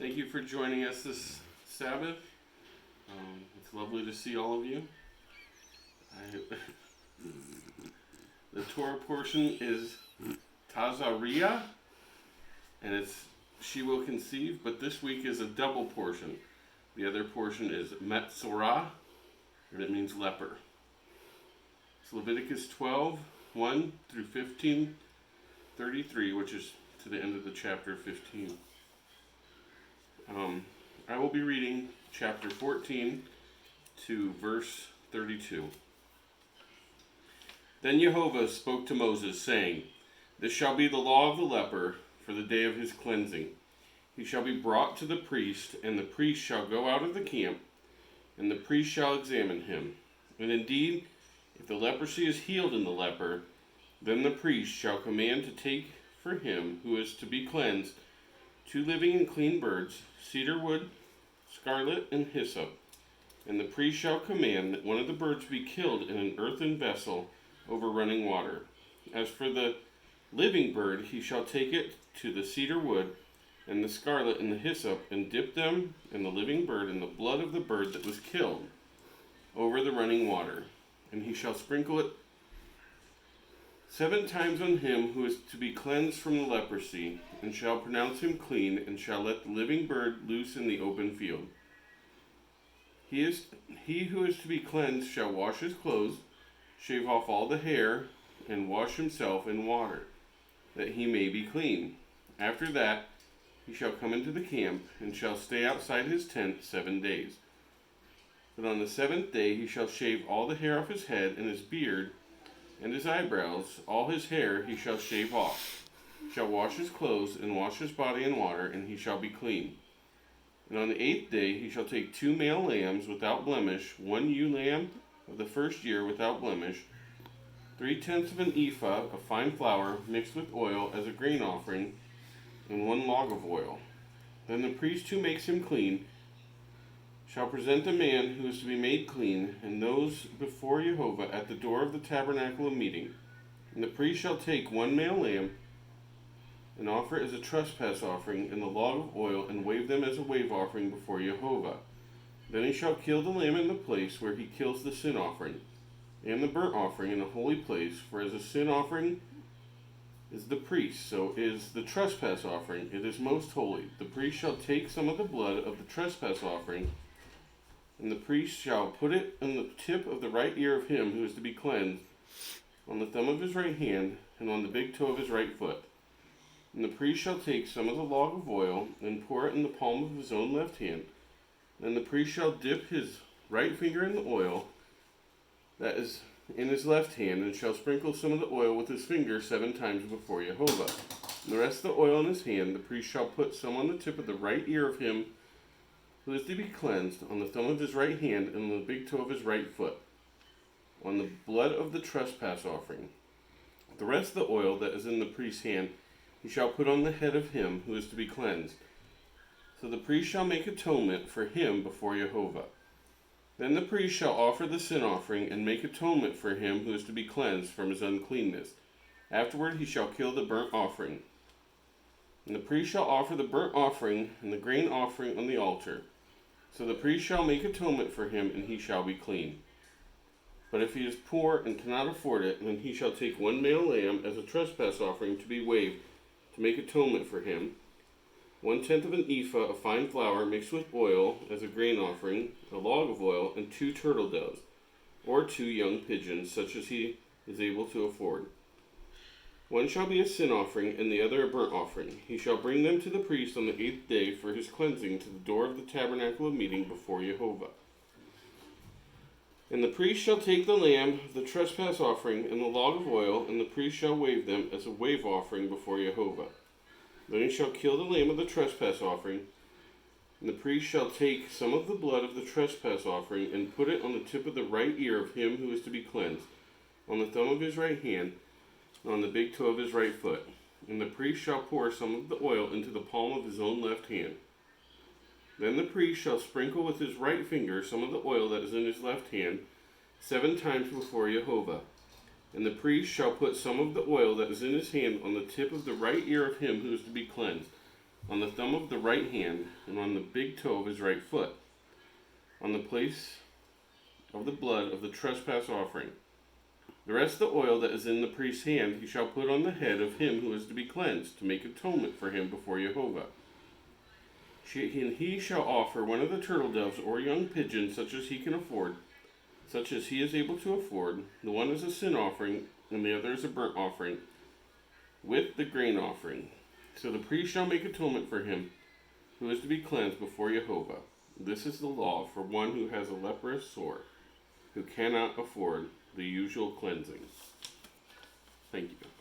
Thank you for joining us this Sabbath. It's lovely to see all of you. The Torah portion is Tazariah, and it's she will conceive, but this week is a double portion. The other portion is Metzorah, and it means leper. It's Leviticus 12, 1 through 15:33, which is to the end of the chapter 15. I will be reading chapter 14 to verse 32. Then Jehovah spoke to Moses, saying, This shall be the law of the leper for the day of his cleansing. He shall be brought to the priest, and the priest shall go out of the camp, and the priest shall examine him. And indeed, if the leprosy is healed in the leper, then the priest shall command to take for him who is to be cleansed 2 living and clean birds, cedar wood, scarlet, and hyssop. And the priest shall command that one of the birds be killed in an earthen vessel over running water. As for the living bird, he shall take it to the cedar wood and the scarlet and the hyssop, and dip them and the living bird in the blood of the bird that was killed over the running water. And he shall sprinkle it 7 times on him who is to be cleansed from the leprosy, and shall pronounce him clean, and shall let the living bird loose in the open field. He who is to be cleansed shall wash his clothes, shave off all the hair, and wash himself in water, that he may be clean. After that he shall come into the camp, and shall stay outside his tent 7 days. But on the 7th day he shall shave all the hair off his head, and his beard, and his eyebrows, all his hair he shall shave off, shall wash his clothes, and wash his body in water, and he shall be clean. And on the 8th day he shall take 2 male lambs without blemish, 1 ewe lamb of the first year without blemish, 3/10 of an ephah of fine flour mixed with oil as a grain offering, and 1 log of oil. Then the priest who makes him clean shall present the man who is to be made clean, and those before Jehovah at the door of the tabernacle of meeting. And the priest shall take 1 male lamb, and offer it as a trespass offering, and the log of oil, and wave them as a wave offering before Jehovah. Then he shall kill the lamb in the place where he kills the sin offering, and the burnt offering in the holy place, for as a sin offering is the priest, so is the trespass offering, it is most holy. The priest shall take some of the blood of the trespass offering, and the priest shall put it on the tip of the right ear of him who is to be cleansed, on the thumb of his right hand, and on the big toe of his right foot. And the priest shall take some of the log of oil, and pour it in the palm of his own left hand. Then the priest shall dip his right finger in the oil that is in his left hand, and shall sprinkle some of the oil with his finger 7 times before Jehovah. And the rest of the oil in his hand, the priest shall put some on the tip of the right ear of him who is to be cleansed, on the thumb of his right hand, and on the big toe of his right foot, on the blood of the trespass offering. The rest of the oil that is in the priest's hand he shall put on the head of him who is to be cleansed. So the priest shall make atonement for him before Jehovah. Then the priest shall offer the sin offering, and make atonement for him who is to be cleansed from his uncleanness. Afterward he shall kill the burnt offering. And the priest shall offer the burnt offering and the grain offering on the altar. So the priest shall make atonement for him, and he shall be clean. But if he is poor and cannot afford it, then he shall take 1 male lamb as a trespass offering to be waved, to make atonement for him, 1/10 of an ephah of fine flour mixed with oil as a grain offering, a log of oil, and 2 turtle doves, or 2 young pigeons, such as he is able to afford. One shall be a sin offering, and the other a burnt offering. He shall bring them to the priest on the 8th day for his cleansing to the door of the tabernacle of meeting before Jehovah. And the priest shall take the lamb of the trespass offering and the log of oil, and the priest shall wave them as a wave offering before Jehovah. Then he shall kill the lamb of the trespass offering, and the priest shall take some of the blood of the trespass offering, and put it on the tip of the right ear of him who is to be cleansed, on the thumb of his right hand, and on the big toe of his right foot. And the priest shall pour some of the oil into the palm of his own left hand. Then the priest shall sprinkle with his right finger some of the oil that is in his left hand 7 times before Jehovah. And the priest shall put some of the oil that is in his hand on the tip of the right ear of him who is to be cleansed, on the thumb of the right hand, and on the big toe of his right foot, on the place of the blood of the trespass offering. The rest of the oil that is in the priest's hand he shall put on the head of him who is to be cleansed, to make atonement for him before Jehovah. And he shall offer one of the turtle doves or young pigeons, such as he can afford, such as he is able to afford. The one is a sin offering, and the other is a burnt offering, with the grain offering. So the priest shall make atonement for him who is to be cleansed before Jehovah. This is the law for one who has a leprous sore, who cannot afford the usual cleansing. Thank you.